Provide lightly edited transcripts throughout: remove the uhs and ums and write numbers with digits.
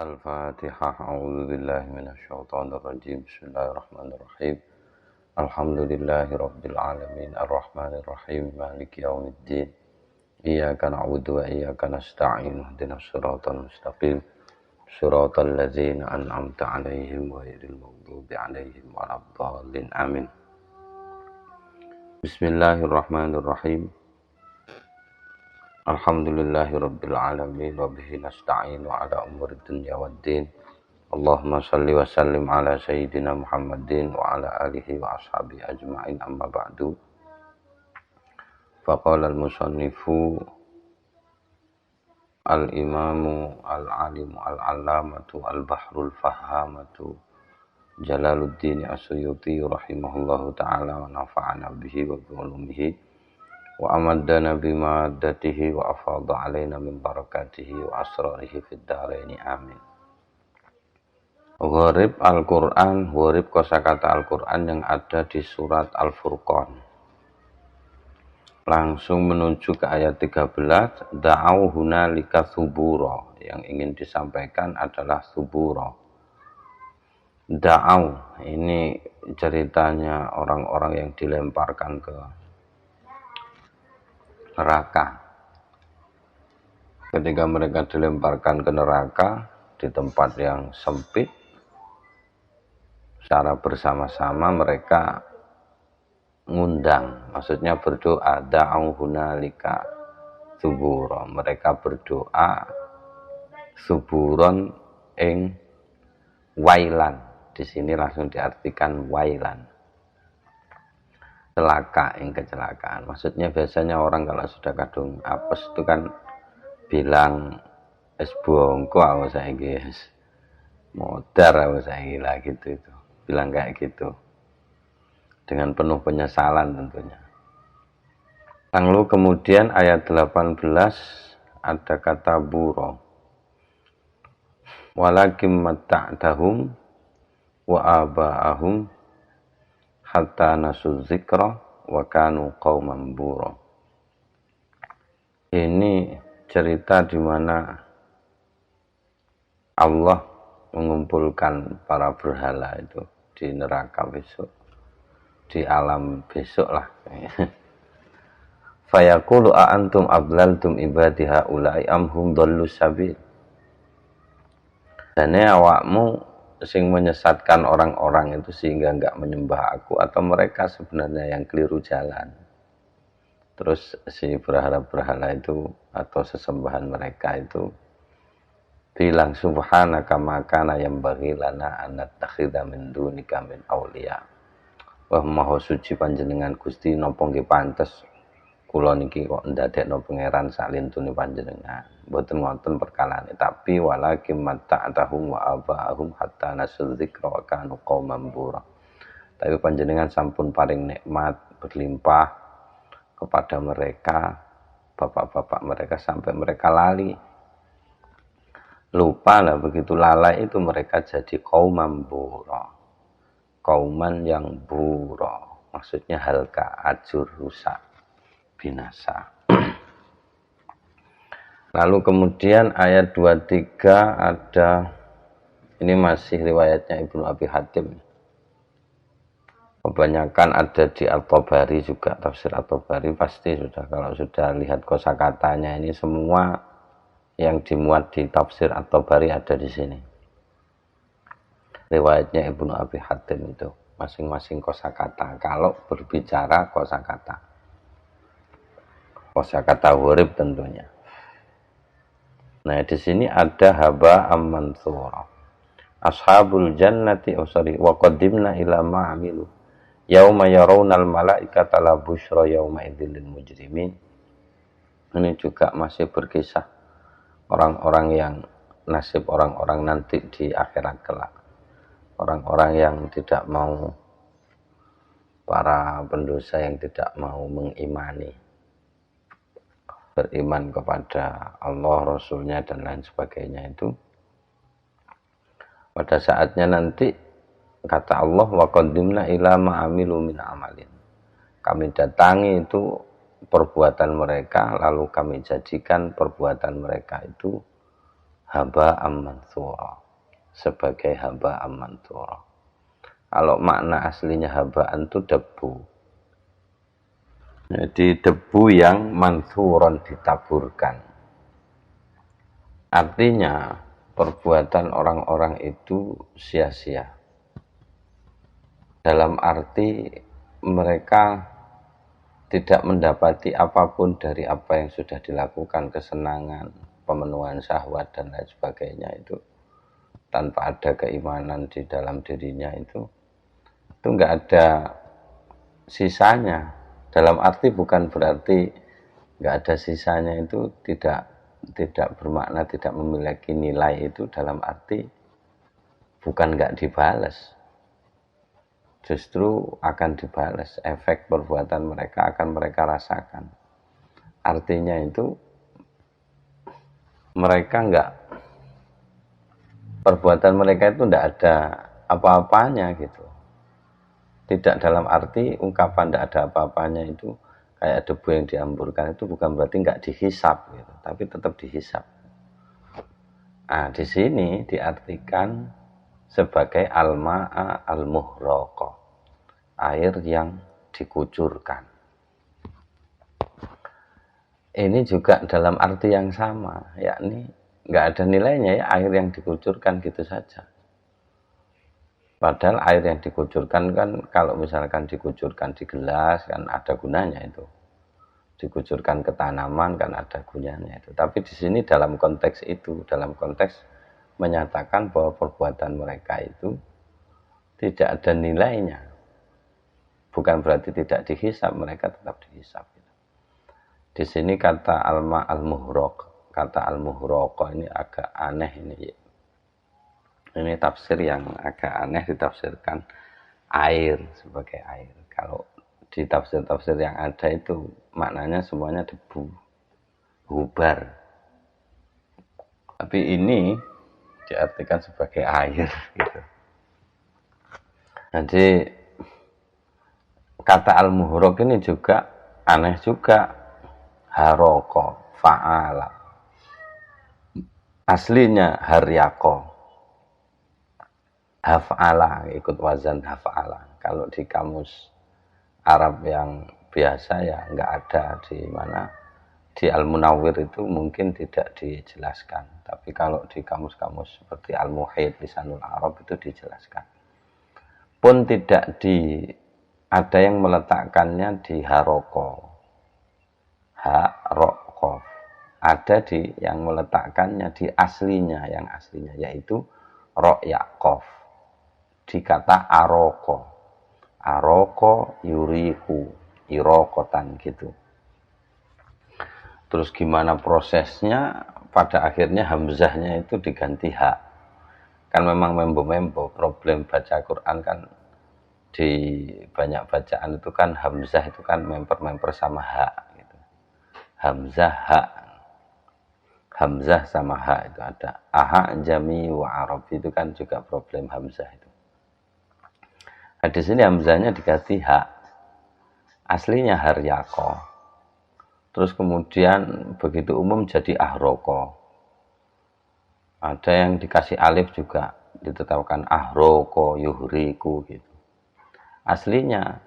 Al-Fatihah. A'udzu billahi minasyaitonir rajim. Bismillahirrahmanirrahim. Alhamdulillahi rabbil alamin. Arrahmanir rahim. Maliki yaumiddin. Iyyaka na'budu wa iyyaka nasta'in. Ihdinas siratal mustaqim. Siratal ladzina an'amta 'alaihim ghairil maghdubi 'alaihim waladdallin. Amin. Bismillahirrahmanirrahim. Alhamdulillahi rabbil alamin wa bihi nasta'inu ala umuri dunya waddin. Allahumma salli wa sallim ala sayyidina Muhammadin wa ala alihi wa ashabihi ajma'in, amma ba'du. Faqala al-musannifu al-imamu al-alimu al-allamatu al-bahrul fahamatu Jalaluddin As-Suyuti rahimahullahu ta'ala wa nafa'ana bihi wa bi'ulumihi wa amaddana bimaddatihi wa afadha alaina min barakatihi wa asrarihi fid dharaini amin. Gharib Al-Quran, gharib kosakata Al-Quran yang ada di surat Al-Furqan. Langsung menuju ke ayat 13. Da'au hunalika thubura. Yang ingin disampaikan adalah thubura. Da'au, ini ceritanya orang-orang yang dilemparkan ke neraka. Ketika mereka dilemparkan ke neraka di tempat yang sempit, secara bersama-sama mereka ngundang, maksudnya berdoa, da'au hunalika subura. Mereka berdoa suburon ing wailan. Di sini langsung diartikan wailan. Celaka, yang kecelakaan. Maksudnya biasanya orang kalau sudah kadung apes itu kan bilang es bongko aku saiki es modar aku saiki lah gitu itu. Bilang kayak gitu. Dengan penuh penyesalan tentunya. Lalu kemudian ayat 18 ada kata buro. Walakim matta'tahum wa aba'ahum hatta nasu zikra wa kanu qauman bura. Ini cerita di mana Allah mengumpulkan para berhala itu di neraka besok, di alam besok lah. Fayaqulu a antum adlaltum ibadi haula'i am hum dallus sabil. Dene awakmu sing menyesatkan orang-orang itu sehingga enggak menyembah aku, atau mereka sebenarnya yang keliru jalan. Terus si berhala-berhala itu atau sesembahan mereka itu bilang subhanaka makana yang bagi lana an nattakhidha min dunika min auliya. Wah, maha suci panjenengan Gusti, napa nggih pantes kula niki kok ndadekno pangeran salintune panjenengan. Mboten wonten perkalane, tapi walakin matta'tahum wa aba'ahum hatta nasul dzikra wa kanu qauman bura. Tapi panjenengan sampun paring nikmat berlimpah kepada mereka, bapak-bapak mereka, sampai mereka lali. Lupa lah, begitu lalai itu mereka jadi qauman bura. Kauman yang bura. Maksudnya halka, ajur, rusak, binasa. Lalu kemudian ayat 23 ada, ini masih riwayatnya Ibnu Abi Hatim. Kebanyakan ada di At-Tabari juga, tafsir At-Tabari pasti sudah, kalau sudah lihat kosakatanya ini semua yang dimuat di tafsir At-Tabari ada di sini. Riwayatnya Ibnu Abi Hatim itu masing-masing kosakata. Kalau berbicara kosakata huruf tentunya. Nah, di sini ada haba ammansura. Ashabul jannati wa qaddimna ila ma amilu yauma yarawunal malaikata la busyra yauma idzil lil mujrimin. Ini juga masih berkisah orang-orang yang nasib orang-orang nanti di akhirat kelak. Orang-orang yang tidak mau, para pendosa yang tidak mau mengimani, beriman kepada Allah, Rasulnya, dan lain sebagainya itu. Pada saatnya nanti, kata Allah, wa qaddimna ila ma'amilu min amalin. Kami datangi itu perbuatan mereka, lalu kami jadikan perbuatan mereka itu haba'am mantsura, sebagai haba'am mantsura. Kalau makna aslinya haba'an itu debu. Jadi debu yang mansuron, ditaburkan. Artinya perbuatan orang-orang itu sia-sia. Dalam arti mereka tidak mendapati apapun dari apa yang sudah dilakukan, kesenangan, pemenuhan syahwat dan lain sebagainya itu, tanpa ada keimanan di dalam dirinya itu nggak ada sisanya. Dalam arti bukan berarti nggak ada sisanya itu tidak bermakna tidak memiliki nilai, itu dalam arti bukan nggak dibalas, justru akan dibalas. Efek perbuatan mereka akan mereka rasakan. Artinya itu mereka perbuatan mereka itu tidak ada apa-apanya gitu. Tidak dalam arti ungkapan tidak ada apa-apanya itu kayak debu yang dihamburkan, itu bukan berarti nggak dihisap gitu, tapi tetap dihisap. Nah, di sini diartikan sebagai al-ma'a al-muhraqa, air yang dikucurkan. Ini juga dalam arti yang sama, yakni nggak ada nilainya ya air yang dikucurkan gitu saja. Padahal air yang dikucurkan kan, kalau misalkan dikucurkan di gelas kan ada gunanya itu. Dikucurkan ke tanaman kan ada gunanya itu. Tapi di sini dalam konteks itu, dalam konteks menyatakan bahwa perbuatan mereka itu tidak ada nilainya. Bukan berarti tidak dihisap, mereka tetap dihisap. Di sini kata alma al-muhraq, kata al-muhraq ini agak aneh ini. Ini tafsir yang agak aneh, ditafsirkan air sebagai air. Kalau di tafsir-tafsir yang ada itu maknanya semuanya debu, hubar. Tapi ini diartikan sebagai air gitu. Jadi kata al-muhraq ini juga aneh juga. Haroko, fa'ala. Aslinya haryako, haf'ala, ikut wazan haf'ala. Kalau di kamus Arab yang biasa ya nggak ada, di mana di Al-Munawwir itu mungkin tidak dijelaskan. Tapi kalau di kamus-kamus seperti Al-Muhit, Lisanul Arab itu dijelaskan. Pun tidak ada yang meletakkannya di haroko, ha-ro-kof. Ada yang meletakkannya di aslinya, yang aslinya yaitu ro-ya-kof, di kata aroko. Aroko yuriku, irokotan gitu. Terus gimana prosesnya? Pada akhirnya hamzahnya itu diganti ha. Kan memang membo-membo, problem baca Quran kan di banyak bacaan itu kan hamzah itu kan memper-memper sama ha. Hamzah ha, hamzah sama ha itu ada. Aha jami wa arabi itu kan juga problem hamzah itu. Nah, di sini hamzahnya diganti ha, aslinya haryako. Terus kemudian begitu umum jadi ahroko. Ada yang dikasih alif juga ditetapkan ahroko yuhriku gitu. Aslinya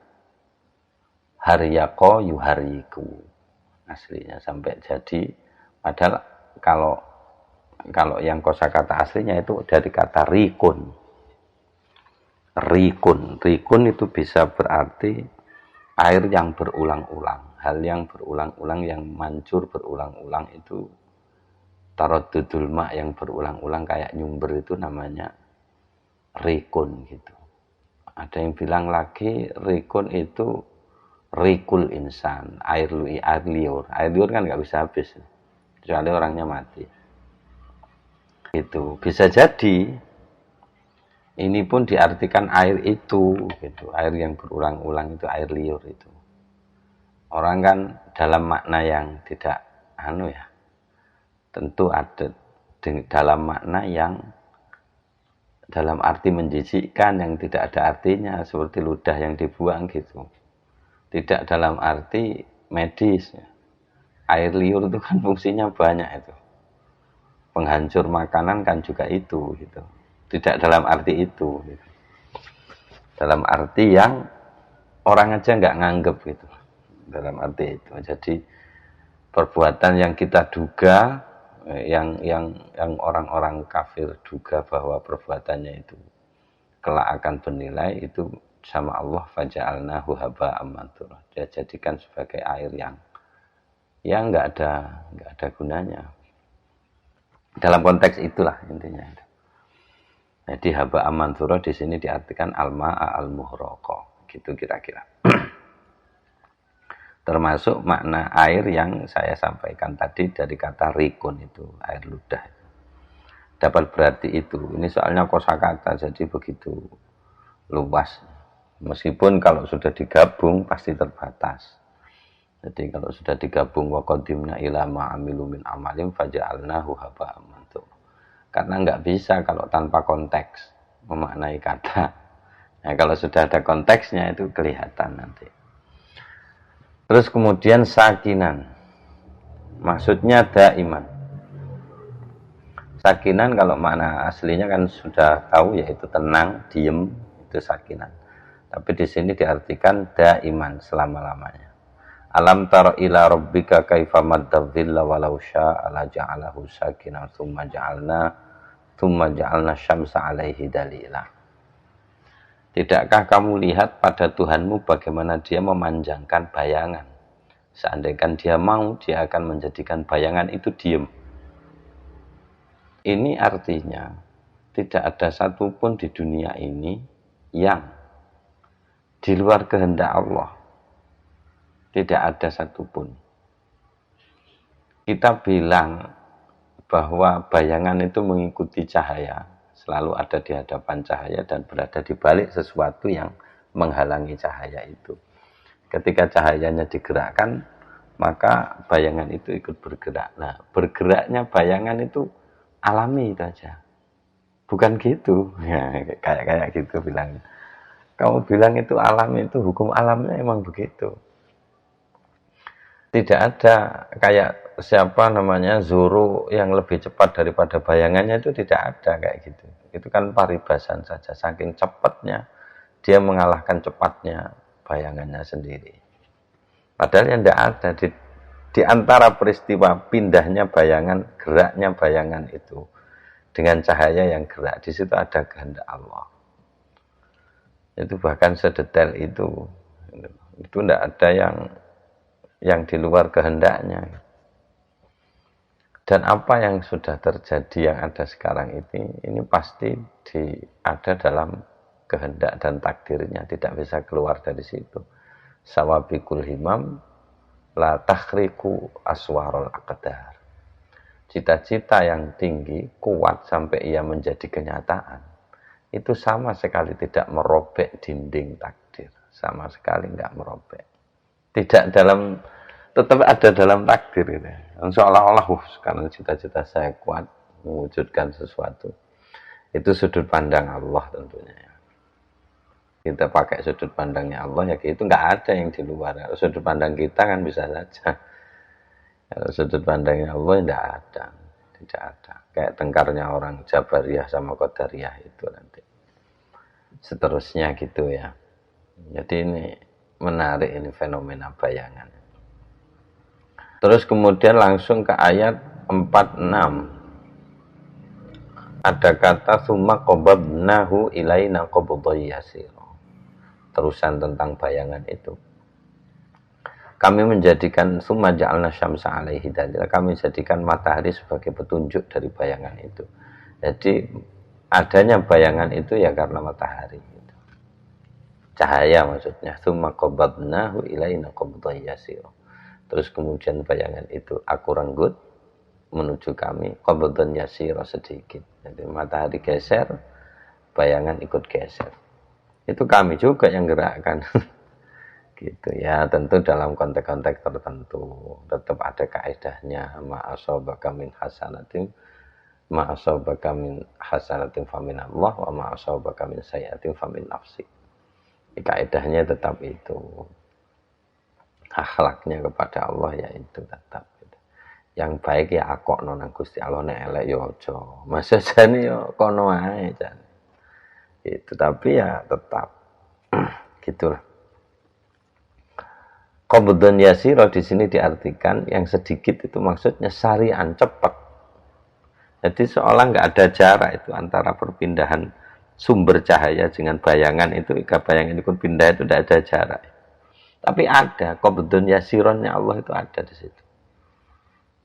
haryako yuhariku. Aslinya sampai jadi, padahal kalau yang kosakata aslinya itu dari kata rikun. Rikun itu bisa berarti air yang berulang-ulang, hal yang berulang-ulang, yang mancur berulang-ulang itu taraddudul ma, yang berulang-ulang kayak nyumber itu namanya rikun gitu. Ada yang bilang lagi rikun itu rikul insan, air liur. Air liur kan nggak bisa habis, kecuali orangnya mati. Itu bisa jadi ini pun diartikan air itu, gitu. Air yang berulang-ulang itu air liur itu. Orang kan dalam makna yang tidak tentu ada dalam makna yang dalam arti menjijikkan, yang tidak ada artinya, seperti ludah yang dibuang gitu. Tidak dalam arti medis. Air liur itu kan fungsinya banyak itu. penghancur makanan kan juga itu gitu. Tidak dalam arti itu gitu. Dalam arti yang orang aja nggak nganggep gitu. Dalam arti itu. Jadi perbuatan yang kita duga, yang orang-orang kafir duga bahwa perbuatannya itu kelak akan bernilai, itu sama Allah faja'alnahu haba'am manthura. Dia jadikan sebagai air yang nggak ada gunanya. Dalam konteks itulah intinya. Jadi haba'am manthura di sini diartikan al-ma'a al-muhraqa, gitu kira-kira. Termasuk makna air yang saya sampaikan tadi dari kata rikun itu, air ludah. Dapat berarti itu. Ini soalnya kosakata, jadi begitu luas. Meskipun kalau sudah digabung pasti terbatas. Jadi kalau sudah digabung wa qadimna ila ma'amilu min amalim faja'alnahu haba'am manthura. Karena nggak bisa kalau tanpa konteks memaknai kata. Nah, kalau sudah ada konteksnya itu kelihatan nanti. Terus kemudian sakinan. Maksudnya daiman. Sakinan kalau makna aslinya kan sudah tahu, yaitu tenang, diem, itu sakinan. Tapi di sini diartikan daiman, selama-lamanya. Alam tara ila rabbika kaifa madda dhilla walau syaa la ja'alahu sakinan thumma ja'alna syamsa 'alaihi dalila. Tidakkah kamu lihat pada Tuhanmu bagaimana dia memanjangkan bayangan? Seandainya dia mau, dia akan menjadikan bayangan itu diem. Ini artinya tidak ada satupun di dunia ini yang di luar kehendak Allah. Tidak ada satupun. Kita bilang bahwa bayangan itu mengikuti cahaya, selalu ada di hadapan cahaya dan berada di balik sesuatu yang menghalangi cahaya itu. Ketika cahayanya digerakkan, maka bayangan itu ikut bergerak. Nah, bergeraknya bayangan itu alami itu aja. Bukan gitu. Ya, kayak gitu bilangnya. Kamu bilang itu alami, itu hukum alamnya emang begitu. Tidak ada kayak siapa namanya Zoro yang lebih cepat daripada bayangannya, itu tidak ada kayak gitu. Itu kan paribasan saja. Saking cepatnya dia mengalahkan cepatnya bayangannya sendiri. Padahal yang tidak ada di antara peristiwa pindahnya bayangan, geraknya bayangan itu dengan cahaya yang gerak, di situ ada kehendak Allah. Itu bahkan sedetail itu tidak ada yang di luar kehendaknya. Dan apa yang sudah terjadi yang ada sekarang ini pasti ada dalam kehendak dan takdirnya, tidak bisa keluar dari situ. Sawabikul himam la takhriku aswarul aqdar. Cita-cita yang tinggi, kuat sampai ia menjadi kenyataan, itu sama sekali tidak merobek dinding takdir. Sama sekali nggak merobek. Tidak dalam, tetap ada dalam takdir gitu. Seolah-olah karena cita-cita saya kuat mewujudkan sesuatu. Itu sudut pandang Allah tentunya. Kita pakai sudut pandangnya Allah, ya itu nggak ada yang di luar. Sudut pandang kita kan bisa saja. Kalau sudut pandangnya Allah tidak ada. Tidak ada. Kayak tengkarnya orang Jabariyah sama Qadariyah itu nanti. Seterusnya gitu ya. Jadi ini menarik, ini fenomena bayangan. Terus kemudian langsung ke ayat 46. Ada kata summa qabadnahu ilaina qabdhan yasir. Terusan tentang bayangan itu. Kami menjadikan summa ja'alna syamsa 'alaihi dalila. Kami jadikan matahari sebagai petunjuk dari bayangan itu. Jadi adanya bayangan itu ya karena matahari. Cahaya maksudnya. Summa qabadnahu ilaina qabdhan yasir. Terus kemudian bayangan itu aku renggut menuju kami qabdhan yasir, sedikit. Jadi matahari geser, bayangan ikut geser. Itu kami juga yang gerakkan. Gitu ya, tentu dalam konteks-konteks tertentu. Tetap ada kaidahnya, ma'asabaka min hasanatin famin Allah wa ma'asabaka min sayyi'atin famin nafsi. Kaidahnya tetap itu. Akhlaknya kepada Allah ya itu tetap. yang baik ya akokno nang Gusti Allah, nek elek ya aja. Masa jane ya kono ae jan. Itu tapi ya tetap gitulah. Qabdun yasira di sini diartikan yang sedikit itu maksudnya sarian, cepat. Jadi seolah nggak ada jarak itu antara perpindahan sumber cahaya dengan bayangan itu, jika bayangan itu pindah itu tidak ada jarak. Tapi ada, qabdun yasironnya Allah itu ada di situ.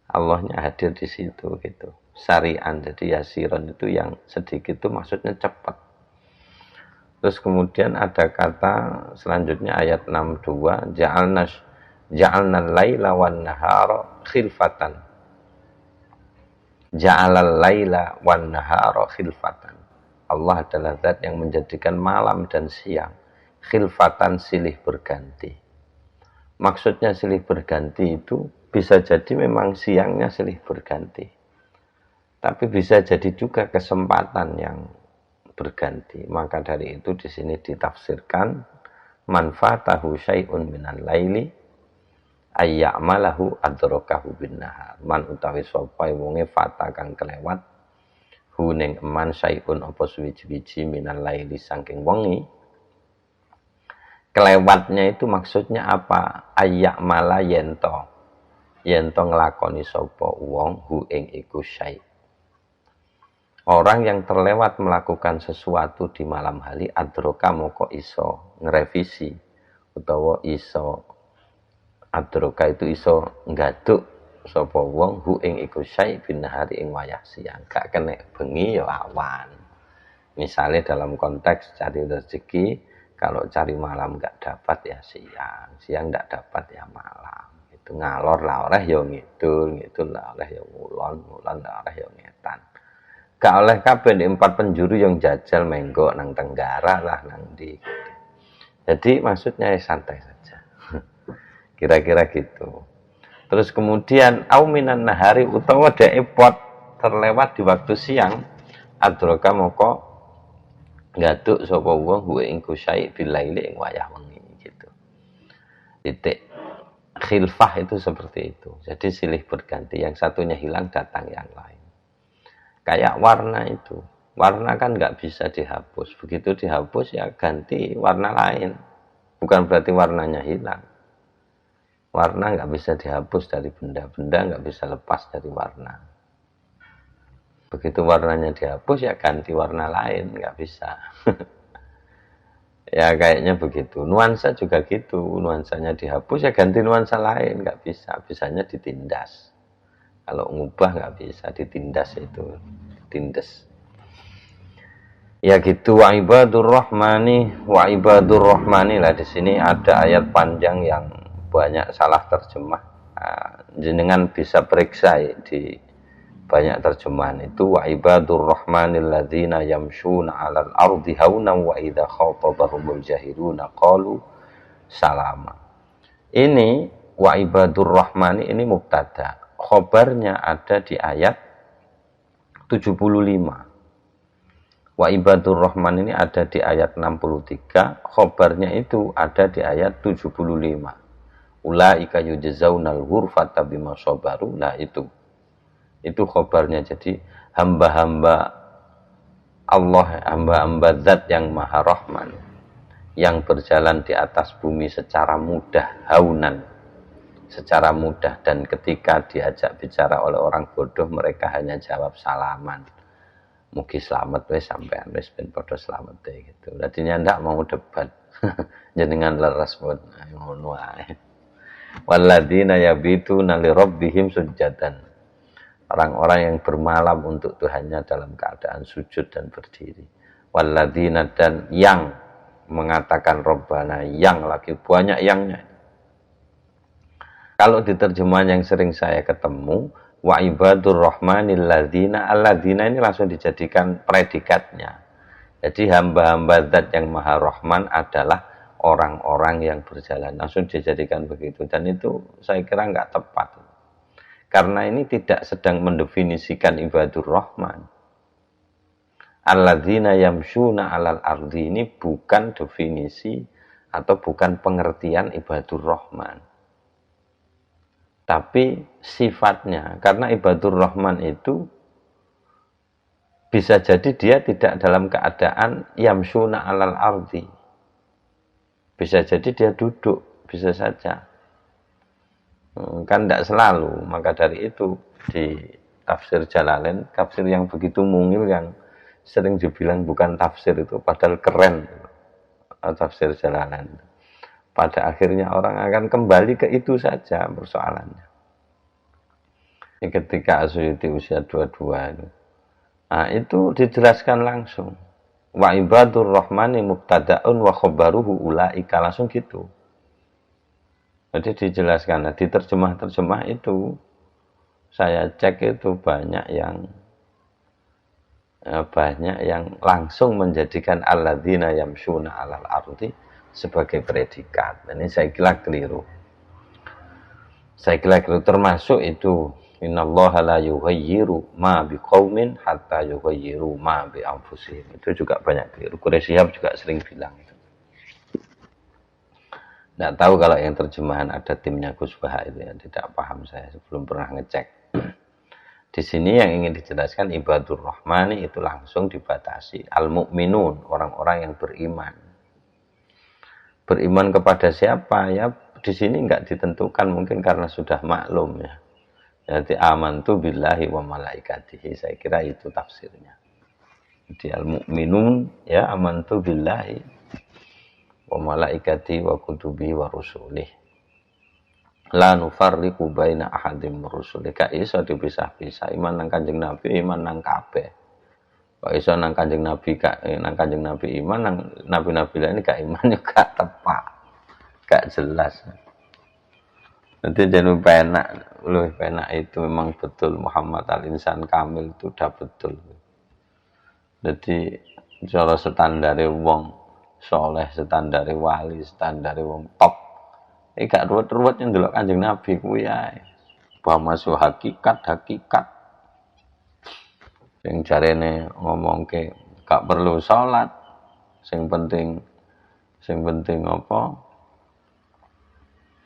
Allahnya hadir di situ gitu. Sarian, jadi yasiron itu yang sedikit itu maksudnya cepat. Terus kemudian ada kata selanjutnya ayat 62, ja'alna laila wan nahara khilfatan. Ja'alal laila wan nahara khilfatan. Allah adalah zat yang menjadikan malam dan siang khilfatan, silih berganti. Maksudnya silih berganti itu bisa jadi memang siangnya silih berganti. Tapi bisa jadi juga kesempatan yang berganti. Maka dari itu di sini ditafsirkan manfaatahu syai'un minal laili ayya'malahu adrakahu bin nahar. Man utawi sapa wonge fata kang kelewat hu ning eman syai'un apa suwiji-wiji minal laili saking wengi. Kelewatnya itu maksudnya apa? Ayya'mala yento nglakoni sapa wong hu ing iku syai'. Orang yang terlewat melakukan sesuatu di malam hari adroka moko iso ngerevisi utawa iso adroka itu iso nggaduk sapa wong hu ing iku syai' bin hari ing wayah siang. Gak kena bengi ya awan. Misalnya dalam konteks cari rezeki, kalau cari malam gak dapat ya siang gak dapat ya malam. Itu ngalor lah oleh ya ngidul lah oleh ya ngulon lah oleh ya ngetan. Gak oleh kabeh di 4 penjuru yang jajal menggo nang tenggara lah nang di. Jadi maksudnya ya santai saja. Kira-kira gitu. Terus kemudian au minan nahari utawa depot terlewat di waktu siang adroka moko ngaduk sapa wong huwe ing kusai bilaili ing wayah wengi gitu. Titik khilfah itu seperti itu. Jadi silih berganti, yang satunya hilang datang yang lain. Kayak warna itu, warna kan nggak bisa dihapus. Begitu dihapus ya ganti warna lain. Bukan berarti warnanya hilang. Warna nggak bisa dihapus dari benda-benda, nggak bisa lepas dari warna. Begitu warnanya dihapus ya ganti warna lain, nggak bisa. Ya kayaknya begitu. Nuansa juga gitu, nuansanya dihapus ya ganti nuansa lain, nggak bisa. Bisanya ditindas. Kalau ngubah nggak bisa, ditindas itu, tindes. Ya gitu, wa ibadur rahmani lah. Di sini ada ayat panjang yang banyak salah terjemah. Jenengan bisa periksa di banyak terjemahan itu, wa ibadur rahmanil ladzina yamshuna 'alal ardi hauna wa idza khatabahumul jahiluna qalu salama. Ini wa ibadur rahmani ini mubtada. Khobarnya ada di ayat 75. Wa ibadur rahman ini ada di ayat 63. Khobarnya itu ada di ayat 75. Ulaika yujzaunal ghurfata bima sabaru. Nah itu khobarnya. Jadi hamba-hamba Allah, hamba-hamba zat yang maha rahman, yang berjalan di atas bumi secara mudah, haunan, secara mudah, dan ketika diajak bicara oleh orang bodoh mereka hanya jawab salaman, mugi selamat wis sampean wis ben padha slamet gitu. Dadinya ndak mau debat. Jenengan leres pun ngono ae. Walladzina yabituna li rabbihim sujadan. Orang-orang yang bermalam untuk Tuhannya dalam keadaan sujud dan berdiri. Walladzina, dan yang mengatakan Rabbana, yang lagi banyak yangnya. Kalau di terjemahan yang sering saya ketemu, wa ibadur rahmanil ladzina, alladzina ini langsung dijadikan predikatnya. Jadi hamba-hamba zat yang maha rahman adalah orang-orang yang berjalan. Langsung dijadikan begitu. Dan itu saya kira nggak tepat. Karena ini tidak sedang mendefinisikan ibadur rahman. Alladzina yamshuna 'alal ardi ini bukan definisi atau bukan pengertian ibadur rahman. tapi sifatnya. Karena ibadur rahman itu bisa jadi dia tidak dalam keadaan yamsuna alal ardi. Bisa jadi dia duduk, bisa saja. Kan tidak selalu. Maka dari itu di tafsir Jalalain, tafsir yang begitu mungil, yang sering dibilang bukan tafsir itu, padahal keren tafsir Jalalain. Pada akhirnya orang akan kembali ke itu saja persoalannya. Ketika Asy'ari usia 22 itu, nah, itu dijelaskan langsung. Wa ibadur rahmani mubtada'un wa khabaruhu ulaika, langsung gitu. Jadi dijelaskan, nah, di terjemah-terjemah itu saya cek itu banyak yang langsung menjadikan alladzina yamshuna alal ardi sebagai predikat. Ini saya kira keliru. Termasuk itu innallaha la yughayyiru ma biqaumin hatta yughayyiru ma bi anfusihim. Itu juga banyak keliru. Quraisy Shihab juga sering bilang itu. Tidak tahu kalau yang terjemahan ada timnya Gus Baha itu ya, tidak paham saya, sebelum pernah ngecek. Di sini yang ingin dijelaskan ibadur rahmani itu langsung dibatasi al-mu'minun, orang-orang yang beriman. Beriman kepada siapa ya? Di sini enggak ditentukan, mungkin karena sudah maklum ya. Jadi amantu billahi wa malaikatihi, saya kira itu tafsirnya. Jadi al-mu'minun ya amantu billahi wa malaikatihi wa kutubihi wa rusulih. La nufarriqu baina ahadim rusulih. Gak iso dipisah-pisah. Iman nang Kanjeng Nabi, iman nang kabeh. Kok iso nang Kanjeng Nabi nang Kanjeng Nabi iman, nang nabi-nabi lain gak iman juga tepak. Gak jelas. Nanti jadi penak itu memang betul Muhammad al-Insan Kamil itu udah betul. Jadi cara standare wong soleh, standare wali, standare wong top. Gak ruwet-ruwet yang delok Kanjeng Nabi kuwi ae. Bahwa masuk hakikat. Sing jarene ngomongke gak perlu salat. Sing penting apa?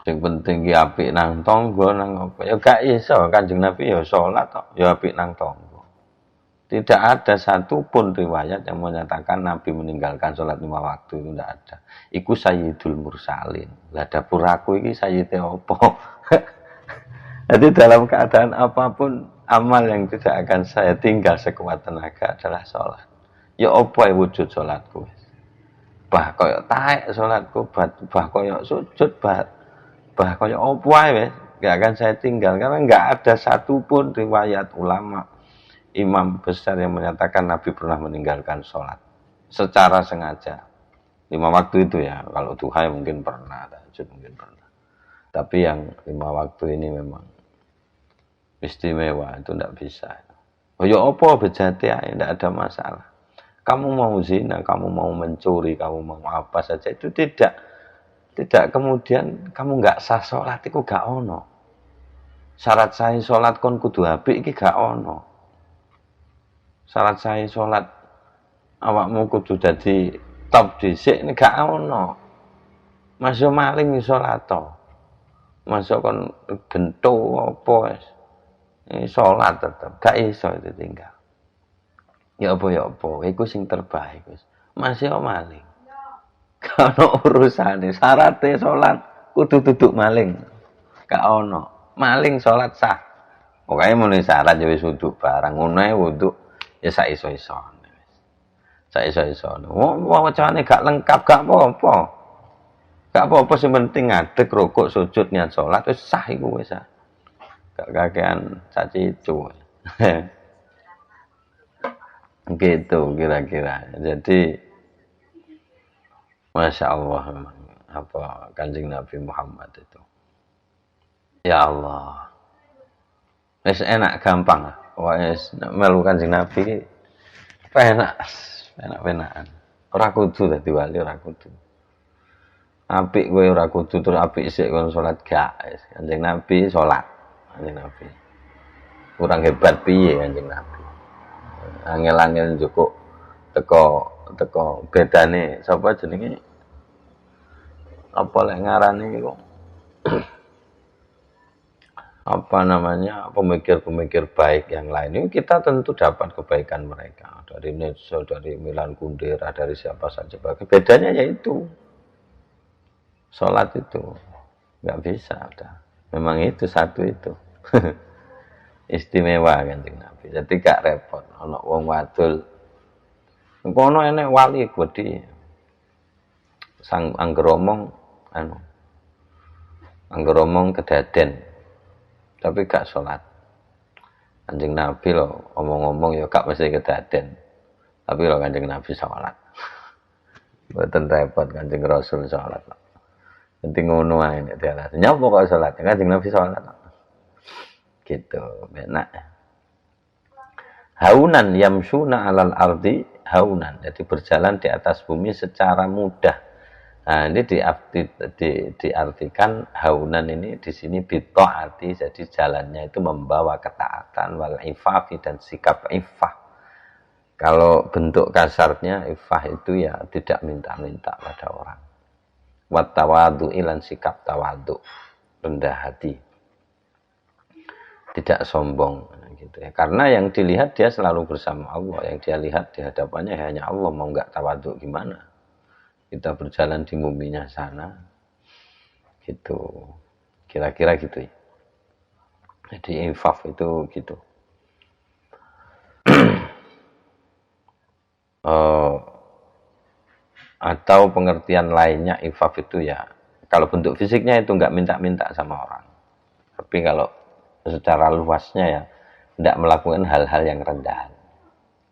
Sing penting ki apik nang tangga nang apa. Ya gak iso, Kanjeng Nabi ya salat tok, ya apik nang tangga. Tidak ada satupun riwayat yang menyatakan Nabi meninggalkan sholat 5 waktu, itu tidak ada. Iku sayyidul mursalin. Lah dapur aku ini sayyidnya apa? Jadi dalam keadaan apapun, amal yang tidak akan saya tinggal sekuat tenaga adalah sholat. Ya apa yang wujud sholatku? Bah koyok taek sholatku, bah koyok sujud, bah koyok apa ya? Gak akan saya tinggal, karena gak ada satupun riwayat ulama imam besar yang menyatakan Nabi pernah meninggalkan sholat secara sengaja 5 waktu itu ya. Kalau duha mungkin pernah, tahajud mungkin pernah, tapi yang 5 waktu ini memang istimewa, itu tidak bisa. Oh ya apa bejati ya, tidak ada masalah. Kamu mau zina, kamu mau mencuri, kamu mau apa saja, itu tidak kemudian kamu nggak sah sholat, itu gak ono. Syarat sah sholat kon kudu apik iki gak ono. Syarat saya sholat awakmu kudu dadi top dhisik ini gak ono. Masuk maling sholat to. Masuk kon gento apa wis. Ini sholat tetep gak iso ditinggal. Ya apa iku sing terbaik wis. Masih maling. Gak ono urusane. Syaratnya sholat kudu duduk maling. Gak ono. Maling sholat sah. Pokoknya mulai syarat ya wis wudu barang ngono ae wudu. Ya saiso-isone. Saiso-isone. Wacane gak lengkap gak apa-apa. Gak apa-apa sing penting ngadeg rukuk sujud niat salat wis sah iku wis. Gak kakean caci itu. Gitu kira-kira. Jadi Masya Allah memang apa Kanjeng Nabi Muhammad itu. Ya Allah. Wis enak gampang lah. Wes melu Kanjeng Nabi penak-penakan. Ora kudu dadi wali, ora kudu. Apik kowe ora kudu terus apik sik kon salat gak. Kanjeng Nabi salat. Kanjeng Nabi. Kurang hebat piye Kanjeng Nabi. Angel-angel njukuk teko bedane sapa jenenge? Apa lek ngarani iku? apa namanya, pemikir-pemikir baik yang lain ini, kita tentu dapat kebaikan mereka dari Nietzsche, dari Milan Kundera, dari siapa saja. Bedanya yaitu sholat itu nggak bisa, udah memang itu satu itu. Istimewa Kanjeng Nabi, jadi gak repot ana wong wadul kono enek wali gede sang angger omong anu angger omong kedaden tapi gak sholat. Kanjeng Nabi lo omong-omong ya gak mesti kedaden, tapi lo Kanjeng Nabi sholat. Mboten repot Kanjeng Rasul sholat. Nanti ngono ae nek dialas. Nyapa kok sholat? Kanjeng Nabi sholat. Gitu, enak. Haunan yamsuna alal ardi haunan. Jadi berjalan di atas bumi secara mudah. Nah, ini diartikan haunan ini di sini bitaati, jadi jalannya itu membawa ketaatan, wal ifafi, dan sikap ifah. Kalau bentuk kasarnya ifah itu ya tidak minta-minta pada orang. Wat tawadu ilan, sikap tawadu, rendah hati, tidak sombong gitu ya. Karena yang dilihat dia selalu bersama Allah, yang dia lihat di hadapannya hanya Allah. Mau nggak tawadu gimana? Kita berjalan di buminya sana, gitu, kira-kira gitu ya. Jadi infaf itu gitu. Atau pengertian lainnya infaf itu ya, kalau bentuk fisiknya itu nggak minta-minta sama orang, tapi kalau secara luasnya ya tidak melakukan hal-hal yang rendahan,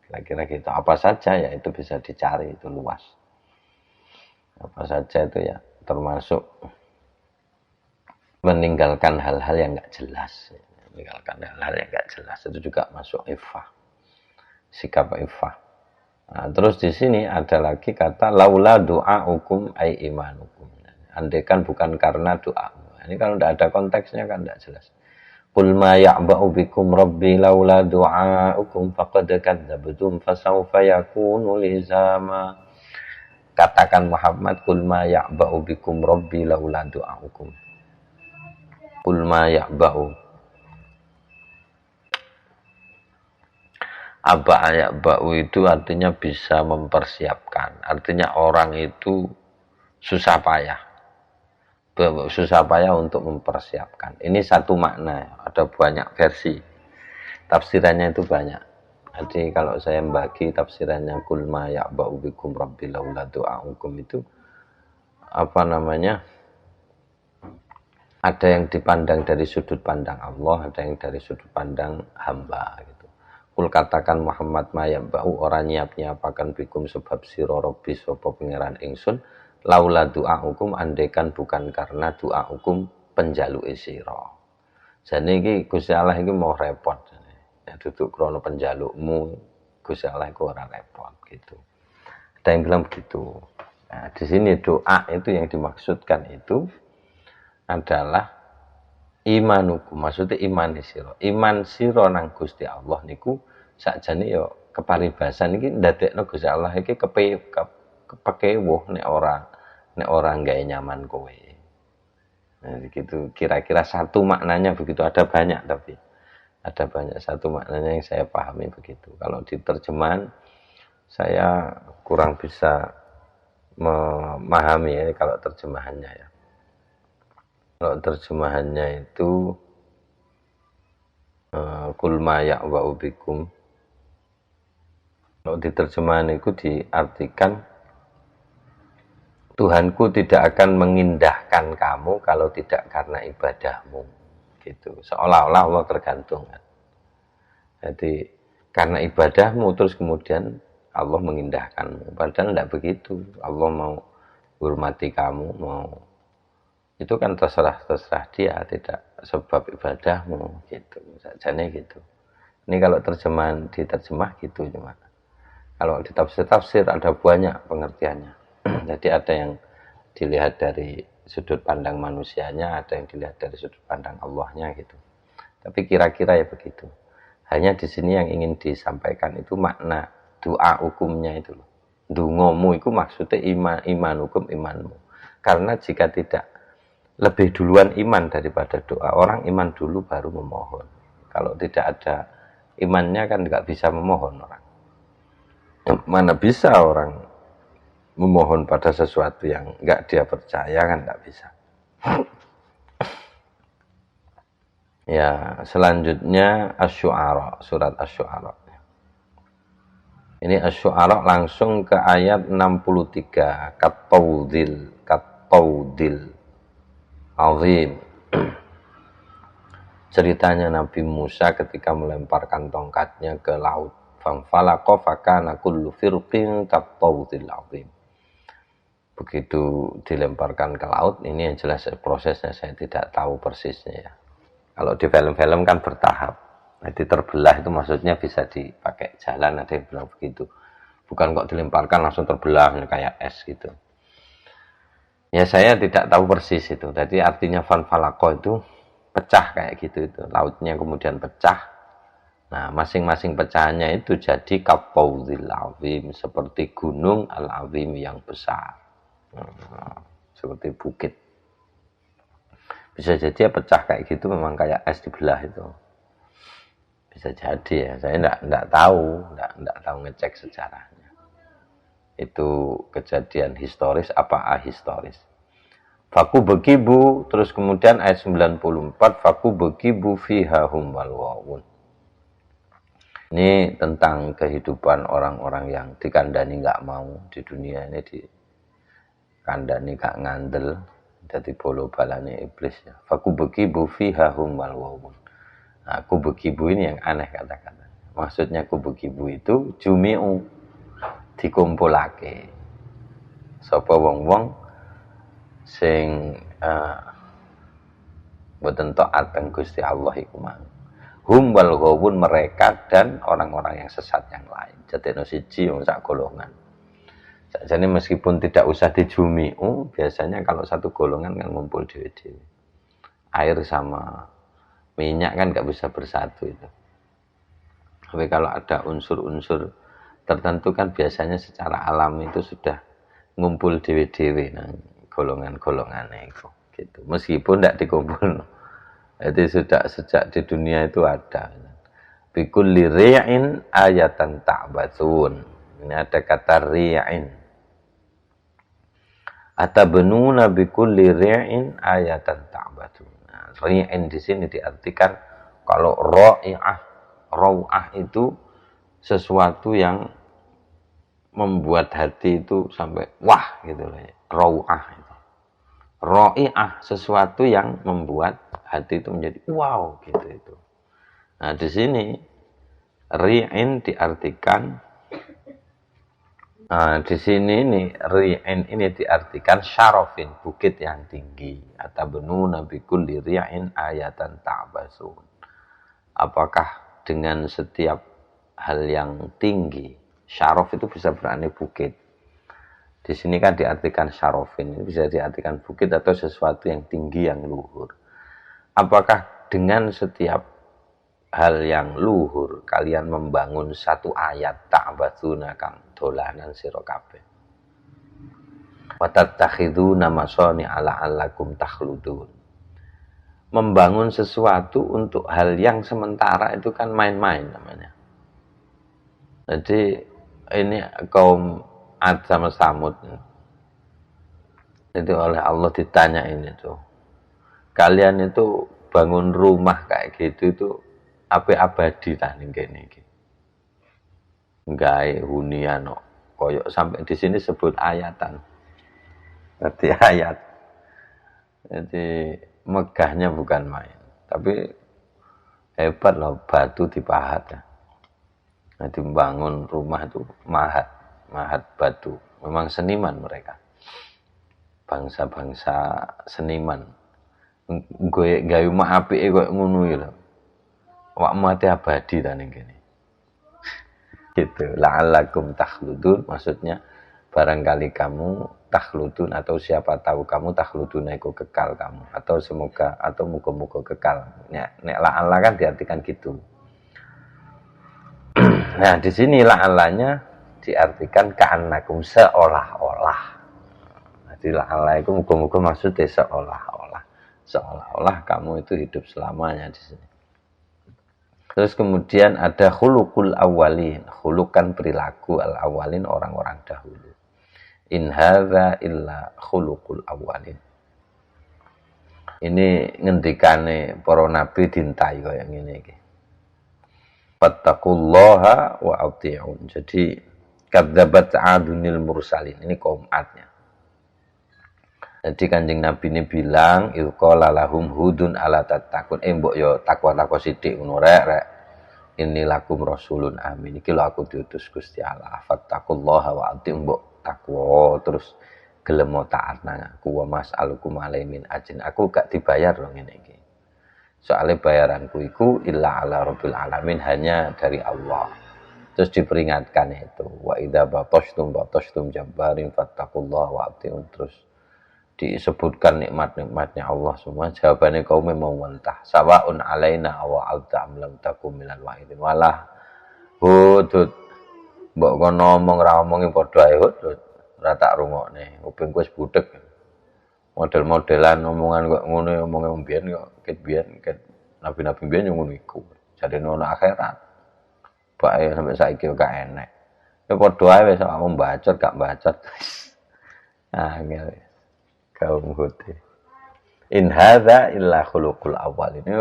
kira-kira gitu. Apa saja ya itu bisa dicari, itu luas. Apa saja itu ya, termasuk meninggalkan hal-hal yang nggak jelas. Meninggalkan hal-hal yang nggak jelas itu juga masuk ifah, sikap ifah. Nah, terus di sini ada lagi kata laula doa hukum ai imanukum. Andaikan bukan karena doa. Ini kalau tidak ada konteksnya kan tidak jelas. Qul ma ya'ba'u bikum rabbi laula du'a'ukum faqad kadzdzabtum fasawfa yakunu lizama. Katakan Muhammad, qul ma ya'ba'u bikum rabbi laula du'a'ukum. Qul ma ya'ba'u. Aba ya'ba'u itu artinya bisa mempersiapkan. Artinya orang itu susah payah. Susah payah untuk mempersiapkan. Ini satu makna, ada banyak versi. Tafsirannya itu banyak. Jadi kalau saya membagi tafsirannya kul ma ya'ba'u bikum rabbi laula du'a'ukum itu apa namanya? Ada yang dipandang dari sudut pandang Allah, ada yang dari sudut pandang hamba gitu. Kul katakan Muhammad ma ya'ba'u, orang nyiap-nyiapakan bikum sebab sira rabbi sapa pangeran ingsun laula du'a'ukum, andaikan bukan karena du'a'ukum penjaluke sira. Jane iki Gusti Allah iki mau repot. Ya duduk krono penjalukmu, Gusti Allah iku ora repot gitu. Ada yang bilang begitu. Nah, di sini doa itu yang dimaksudkan itu adalah imanukum, maksudnya iman sira. Iman sira nang Gusti Allah niku sakjane ya keparibasan iki ndadekno Gusti Allah iki kepekewuh nek ora gawe nyaman kowe. Nah, gitu kira-kira satu maknanya begitu, ada banyak tapi ada banyak, satu maknanya yang saya pahami begitu. Kalau di terjemahan saya kurang bisa memahami ya kalau terjemahannya ya. Kalau terjemahannya itu kul ma ya'ba'u bikum. Kalau di terjemahan itu diartikan Tuhanku tidak akan mengindahkan kamu kalau tidak karena ibadahmu. Gitu, seolah-olah Allah tergantung kan. Jadi karena ibadahmu terus kemudian Allah mengindahkanmu, padahal tidak begitu. Allah mau hormati kamu, mau itu kan terserah dia, tidak sebab ibadahmu gitu sajane gitu. Ini kalau terjemahan diterjemah gitu, cuma kalau di tafsir ada banyak pengertiannya. Jadi ada yang dilihat dari sudut pandang manusianya, ada yang dilihat dari sudut pandang Allahnya gitu. Tapi kira-kira ya begitu. Hanya di sini yang ingin disampaikan itu makna doa hukumnya itu loh. Dungomu itu maksudnya iman hukum imanmu. Karena jika tidak lebih duluan iman daripada doa. Orang iman dulu baru memohon. Kalau tidak ada imannya kan nggak bisa memohon orang. Mana bisa orang memohon pada sesuatu yang nggak dia percaya, kan nggak bisa. Ya, selanjutnya Asy-Syu'ara, surat Asy-Syu'ara. Ini Asy-Syu'ara langsung ke ayat 63. Kattaudil azim. Ceritanya Nabi Musa ketika melemparkan tongkatnya ke laut. Famfalaqa fakana kullu firqin kattaudil azim. Begitu dilemparkan ke laut, ini yang jelas prosesnya saya tidak tahu persisnya ya. Kalau di film-film kan bertahap. Jadi terbelah itu maksudnya bisa dipakai jalan, ada yang bilang begitu. Bukan kok dilemparkan langsung terbelah kayak es gitu. Ya saya tidak tahu persis itu. Jadi artinya fanfalaqo itu pecah kayak gitu itu. Lautnya kemudian pecah. Nah, masing-masing pecahannya itu jadi kattaudil azim, seperti gunung al-azim yang besar. Seperti bukit. Bisa jadi ya pecah kayak gitu, memang kayak es dibelah itu. Bisa jadi ya, saya enggak tahu ngecek sejarahnya. Itu kejadian historis apa ahistoris. Faku begibu, terus kemudian ayat 94, faku begibu fiha hum wal wawun. Ini tentang kehidupan orang-orang yang dikandani nggak mau di dunia ini, dikandani gak ngandel, jadi bolo balanya iblis ya. Faku begibu fiha hum wal wawun. Nah, kubegibu ini yang aneh kata-kata. Maksudnya kubegibu itu jumi'u, dikumpulake. Sapa wong-wong sing boten taat teng Gusti Allah iku mang. Hum wal ghawun, mereka dan orang-orang yang sesat yang lain. Jadene siji wong sak golongan. Sakjane meskipun tidak usah dijumi'u, biasanya kalau satu golongan kan ngumpul dhewe-dhewe. Air sama minyak kan nggak bisa bersatu itu. Tapi kalau ada unsur-unsur tertentu kan biasanya secara alami itu sudah ngumpul dewe-dewe, nah golongan-golongannya itu gitu. Meskipun tidak dikumpul, itu sudah sejak di dunia itu ada. Bikulli ri'in ayatan ta'batsun. Ini ada kata ri'in. Atabenuna bikulli ri'in ayatan ta'batsun. Nah, ri'in di sini diartikan kalau rau'ah itu sesuatu yang membuat hati itu sampai wah gitu loh ya. Rau'ah itu. Ra'i'ah sesuatu yang membuat hati itu menjadi wow gitu itu. Nah, di sini ri'in diartikan di sini nih ri'in ini diartikan syarafin, bukit yang tinggi. Atabenuna bikulli ri'in ayatan ta'basun. Apakah dengan setiap hal yang tinggi, syaraf itu bisa berarti bukit. Di sini kan diartikan syarofin, ini bisa diartikan bukit atau sesuatu yang tinggi, yang luhur. Apakah dengan setiap hal yang luhur kalian membangun satu ayat ta'batsuna kang dolanan sira kabeh. Wa tattakhiduna masani'a la'allakum takhludun. Membangun sesuatu untuk hal yang sementara itu kan main-main namanya. Jadi ini kaum Ad sama Samud. Itu oleh Allah ditanyain itu. Kalian itu bangun rumah kayak gitu itu apa abadi ta ning kene iki. Gawe hunian kok. Koyok sampai di sini sebut ayatan. Berarti ayat. Jadi megahnya bukan main. Tapi hebat loh batu dipahat ya. Nah, dibangun rumah itu mahat batu. Memang seniman mereka. Bangsa-bangsa seniman. Gue gawe omah apike koyo ngono iki lho. Wak mati abadi ta ning kene. Gitu. La'allakum takhludun, maksudnya barangkali kamu takhludun, atau siapa tahu kamu takhludun iku kekal kamu, atau semoga atau muga-muga kekal. Nek la'alla kan diartikan gitu. Nah, di sini la'allanya diartikan ka'annakum seolah-olah. Jadi la'alla itu muga-muga maksudnya seolah-olah. seolah-olah kamu itu hidup selamanya di sini. Terus kemudian ada khuluqul awwalin, khulukan perilaku al-awwalin, orang-orang dahulu. In hadza illa khuluqul awwalin. Ini ngendikane para nabi dintai kaya ngene iki. Fattaqullaha wa athi'un. Jadi kadzabat 'adunil mursalin. Ini kaum Adnya. Jadi Kanjeng Nabi ini bilang, "Ilqala lahum hudun ala tattaqun." Mbok yo takwa-takwa sithik ngono rek. Ini lakum rasulun amin. Iki lho aku diutus Gusti Allah. Fattaqullaha wa athi'un. Mbok takwa terus gelem taat nang aku, wa mas'alukum alaihi min ajrin. Aku gak dibayar loh ngene iki. Soalnya bayaranku iku illa ala rabbil alamin, hanya dari Allah. Terus diperingatkan itu, wa idza batashtum jabbarin fattaqullaha wa athi'un. Terus disebutkan nikmat-nikmatnya Allah semua. Jawabannya kaum memang mentah. Sawaun alaina aw alta am lam takum minal wahidin. Walah hudud. Mbok kono ngomong ra omongi padha ae hudud. Ora tak rungokne. Kupingku wis budheg. Model-modelan omongan kok ngono, omongnya mbiyen kok ket nabi-nabi mbiyen yo ngono iku. Jadine ono akhirat. Bae sampai saiki gak enek. Ya padha ae wis awakmu bacot gak bacot. Angel. Kaum Hud. In hadza illa khuluqul awwal. Ini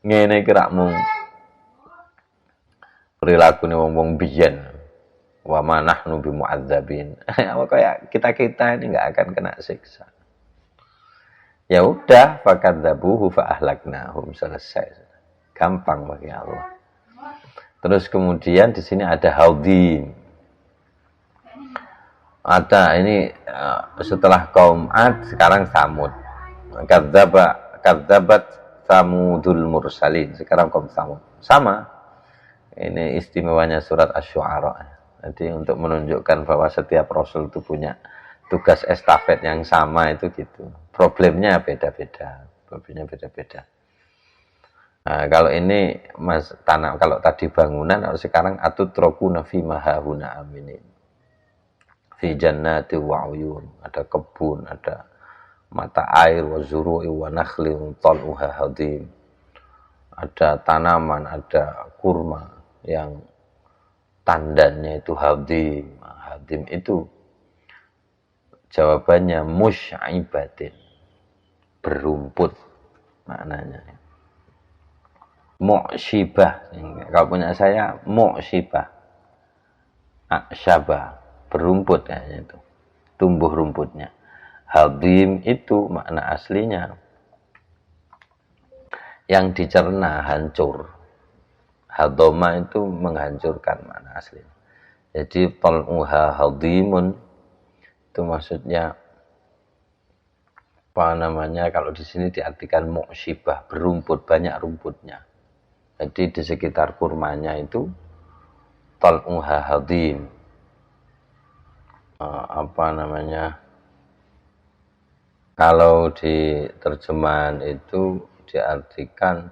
ngene iki rak mung prilakune wong-wong biyen. Wa ma nahnu bimu'adzabin. Kayak kita-kita ini enggak akan kena siksa. Ya udah, fakadzabuhu fa ahlaknahum, selesai. Gampang bagi Allah. Terus kemudian di sini ada Haudim. Ada ini setelah kaum Ad, sekarang Samud. Kadzabat Samudul mursalin. Sekarang kaum Samud. Sama. Ini istimewanya surat Asy-Syu'ara. Jadi untuk menunjukkan bahwa setiap rasul itu punya tugas estafet yang sama, itu gitu. Problemnya beda-beda. Nah, kalau ini kalau tadi bangunan, kalau sekarang atutrokuna fi mahahuna aminin. Fi jannati wa uyun, ada kebun, ada mata air, wa zuru'i wa nakhlin tal'uha hadim. Ada tanaman, ada kurma yang tandanya itu hadim. Hadim itu jawabannya musy'ibatin, berumput maknanya. Mu'syibah, kalau punya saya mu'syibah, aksyabah, berumput kayaknya itu, tumbuh rumputnya. Hadim itu makna aslinya yang dicerna, hancur. Hadoma itu menghancurkan makna aslinya. Jadi tal'uha hadimun itu maksudnya apa namanya, kalau di sini diartikan mu'syibah, berumput, banyak rumputnya. Jadi di sekitar kurmanya itu tal'uha hadim. Apa namanya, kalau di terjemahan itu diartikan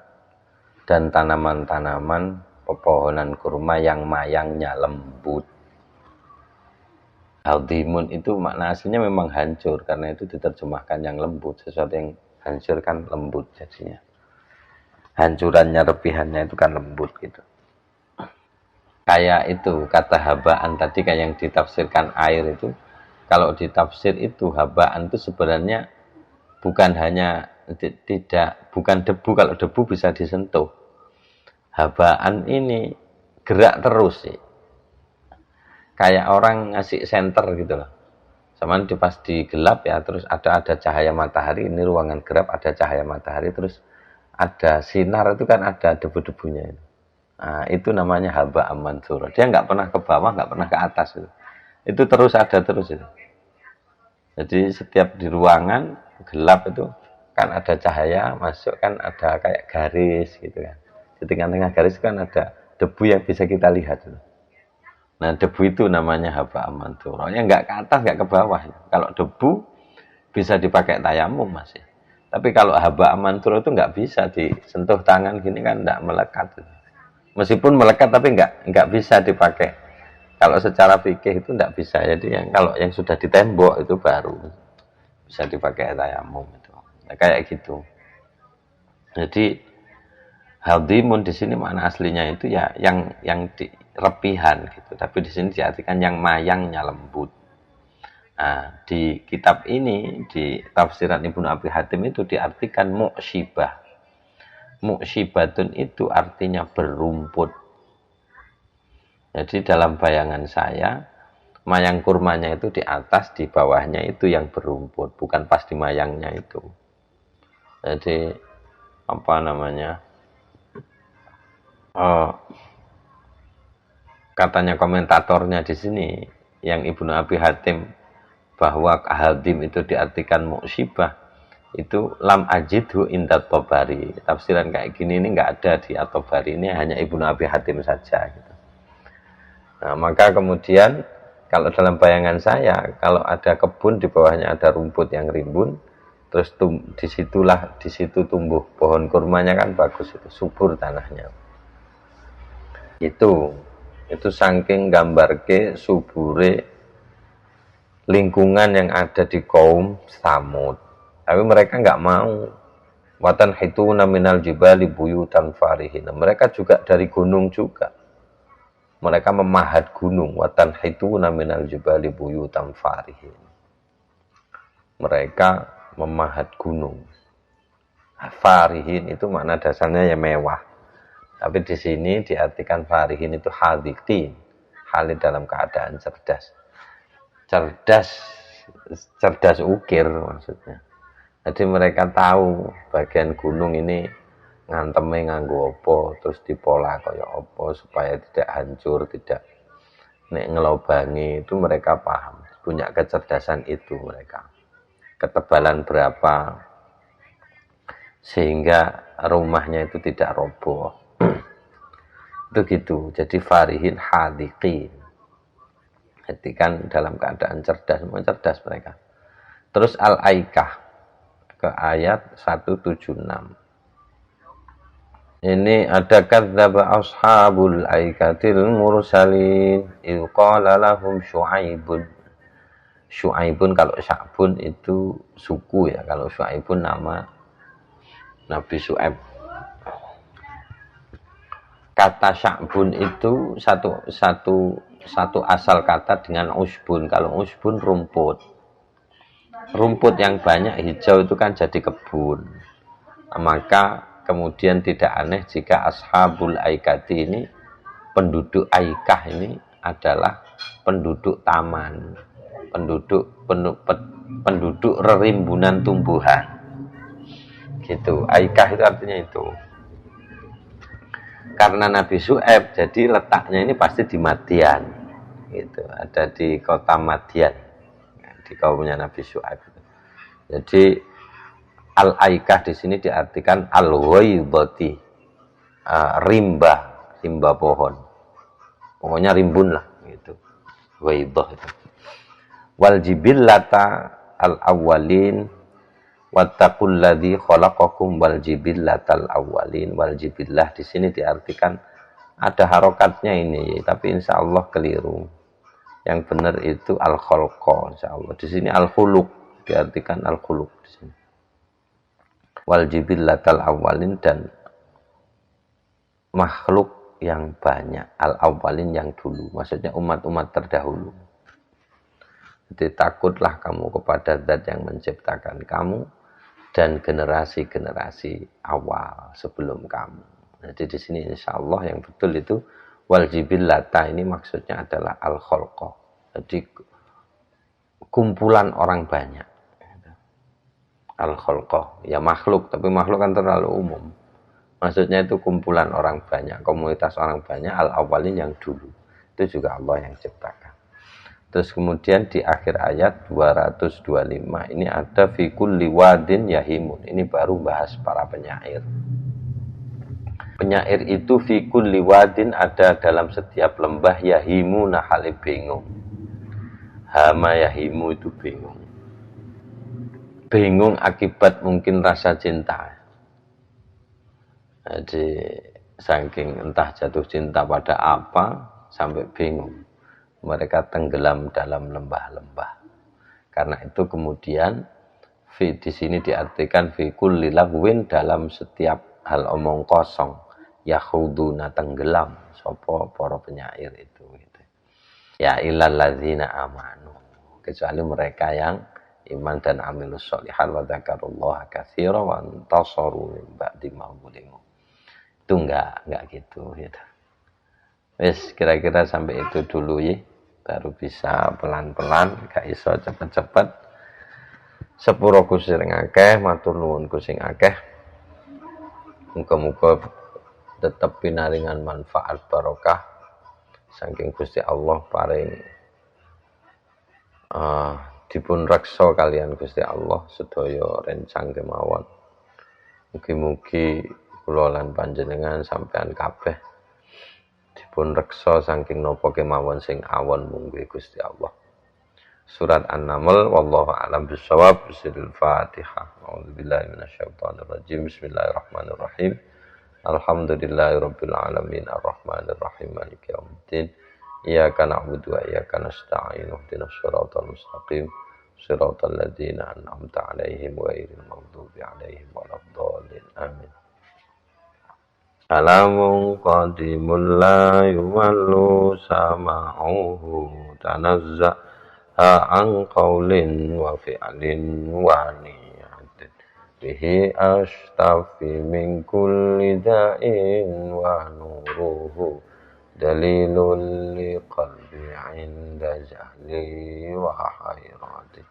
dan tanaman-tanaman pepohonan kurma yang mayangnya lembut. Hadimun itu makna aslinya memang hancur, karena itu diterjemahkan yang lembut. Sesuatu yang hancur kan lembut jadinya. Hancurannya, rebihannya itu kan lembut gitu. Kayak itu kata habaan tadi, kayak yang ditafsirkan air itu, kalau ditafsir itu habaan itu sebenarnya bukan hanya bukan debu. Kalau debu bisa disentuh, habaan ini gerak terus sih, kayak orang ngasih senter gitu loh. Sama pas di gelap ya, terus ada cahaya matahari, ini ruangan gelap, ada cahaya matahari, terus ada sinar, itu kan ada debu-debunya itu. Nah, itu namanya haba amansur. Dia nggak pernah ke bawah, nggak pernah ke atas itu. Itu terus ada terus itu. Jadi setiap di ruangan gelap itu kan ada cahaya masuk, kan ada kayak garis gitu kan. Di tengah-tengah garis kan ada debu yang bisa kita lihat itu. Nah, debu itu namanya haba amansur. Yang nggak ke atas, nggak ke bawah. Kalau debu bisa dipakai tayamum masih. Tapi kalau haba amansur itu nggak bisa disentuh tangan gini kan, nggak melekat itu. Meskipun melekat tapi nggak bisa dipakai. Kalau secara fikih itu nggak bisa. Jadi kalau yang sudah di tembok itu baru bisa dipakai tayamum itu. kayak gitu. Jadi hadimun di sini makna aslinya itu ya yang di repihan gitu, tapi di sini diartikan yang mayangnya lembut. Nah, di kitab ini di tafsiran Ibnu Abi Hatim itu diartikan mu'syibah. Mu'syibatun itu artinya berumput. Jadi dalam bayangan saya, mayang kurmanya itu di atas, di bawahnya itu yang berumput, bukan pas di mayangnya itu. Jadi apa namanya? Katanya komentatornya di sini yang Ibnu Abi Hatim bahwa hadim itu diartikan mu'syibah, itu lam ajidhu inda Tobari. Tafsiran kayak gini ini nggak ada di At-Tabari, ini hanya Ibnu Abi Hatim saja gitu. Nah, maka kemudian kalau dalam bayangan saya, kalau ada kebun di bawahnya ada rumput yang rimbun, terus di situ tumbuh pohon kurmanya, kan bagus, itu subur tanahnya. Itu saking gambar ke subure lingkungan yang ada di kaum Samud. Tapi mereka nggak mau. Watan hituna minal jibali buyutan farihin. Mereka juga dari gunung juga. Mereka memahat gunung. Watan hituna minal jibali buyutan farihin. Mereka memahat gunung. Farihin itu makna dasarnya ya mewah. Tapi di sini diartikan farihin itu hadiqin. Halid dalam keadaan cerdas. Cerdas ukir maksudnya. Jadi mereka tahu bagian gunung ini nganteme nganggo apa, terus dipola kaya apa supaya tidak hancur, tidak nek ngelobangi, itu mereka paham, punya kecerdasan itu mereka. Ketebalan berapa sehingga rumahnya itu tidak roboh. Itu gitu. Jadi farihin hadiqin. Jadi kan dalam keadaan cerdas, semua cerdas mereka. Terus Al-Aikah ke ayat 176. Ini ada kadzdzaba ashabul aikatil mursalin idz qala lahum Syu'aibun. Syu'aibun kalau Sya'bun itu suku ya, kalau Syu'aibun nama Nabi Syu'aib. Kata Sya'bun itu satu asal kata dengan usbun. Kalau usbun rumput. Rumput yang banyak hijau itu kan jadi kebun. Maka kemudian tidak aneh jika ashabul aikati ini, penduduk aikah ini adalah penduduk taman. Penduduk rerimbunan tumbuhan. Gitu. Aikah itu artinya itu. Karena Nabi Syu'aib, jadi letaknya ini pasti di Madian, gitu. Ada di kota Madian, di kaumnya Nabi Syu'aib. Jadi Al-Aikah di sini diartikan al-waidati, rimba pohon. Pokoknya rimbun lah, gitu. Waidah itu. Wal jibillata al-awwalin wattaqul ladzi khalaqakum wal jibillatal awwalin. Wal jibillah di sini diartikan ada harokatnya ini, tapi insya Allah keliru. Yang benar itu al-khalqa, insya Allah. Di sini al-khuluq diartikan al-khuluq di sini. Wal jibillatal awwalin, dan makhluk yang banyak, al-awwalin yang dulu, maksudnya umat-umat terdahulu. Jadi takutlah kamu kepada Zat yang menciptakan kamu dan generasi-generasi awal sebelum kamu. Jadi di sini insya Allah yang betul itu wal jibillata, ini maksudnya adalah al-khalqa. Jadi kumpulan orang banyak. Al-khalqa, ya makhluk, tapi makhluk kan terlalu umum. Maksudnya itu kumpulan orang banyak, komunitas orang banyak, al-awwalin yang dulu. Itu juga Allah yang ciptakan. Terus kemudian di akhir ayat 225 ini ada fi kulli wadin yahimun. Ini baru bahas para penyair. Penyair itu fi kulli wadin, ada dalam setiap lembah, yahimu nahali bingung. Hama yahimu itu bingung. Bingung akibat mungkin rasa cinta. Jadi saking entah jatuh cinta pada apa sampai bingung. Mereka tenggelam dalam lembah-lembah. Karena itu kemudian Fi di sini diartikan fi kulli lagwin, dalam setiap hal omong kosong. Yakhuduna tenggelam sapa para penyair itu gitu. Ya ilal ladzina amanu, kecuali mereka yang iman dan amilus sholihat wa dzakarullaha katsiran wa antasaru min ba'di ma zulimu. Itu enggak gitu gitu. Wis kira-kira sampai itu dulu ya. Baru bisa pelan-pelan, gak iso cepet-cepet. Sepuro kusing akeh, matur nuwun kusing akeh. Muga-muga tetep pinaringan manfaat barokah saking Gusti Allah paring dipun reksa kalian Gusti Allah sedaya rencang kemawon. Mugi-mugi kula lan panjenengan sampean kabeh dipun reksa saking napa kemawon sing awon mungguh Gusti Allah. Surat An-Naml, wallahu a'lam bishawab. Bismillahil Fatihah. A'udzubillahi minasyaitonir rajim. Bismillahirrahmanirrahim. Alhamdulillahirabbil alamin arrahmanir rahim maliki yaumiddin. Iyyaka na'budu wa iyyaka nasta'in. Ihdinas shiratal mustaqim. Shiratal ladzina an'amta 'alaihim ghairil maghdubi 'alaihim waladdallin. Amin. Alamun qadimul la yumallu sama'uhu tanazza an qawlin wa fi'lin wa niyatin bihi ashtafi min kulli da'in wa nuruhu dalilul li qalbi 'inda jahli wa hayrati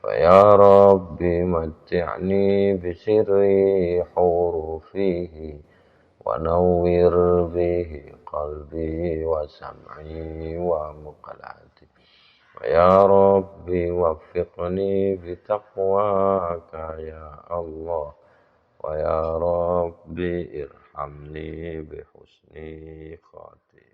fa ya rabbi matti'ni bi sirri hurufihi wa nawwir bihi qalbi wa sam'i wa muqalati. Ya Rabbi waffiqni bitaqwaka ya Allah, wa ya Rabbi irhamni bihusni khatimah.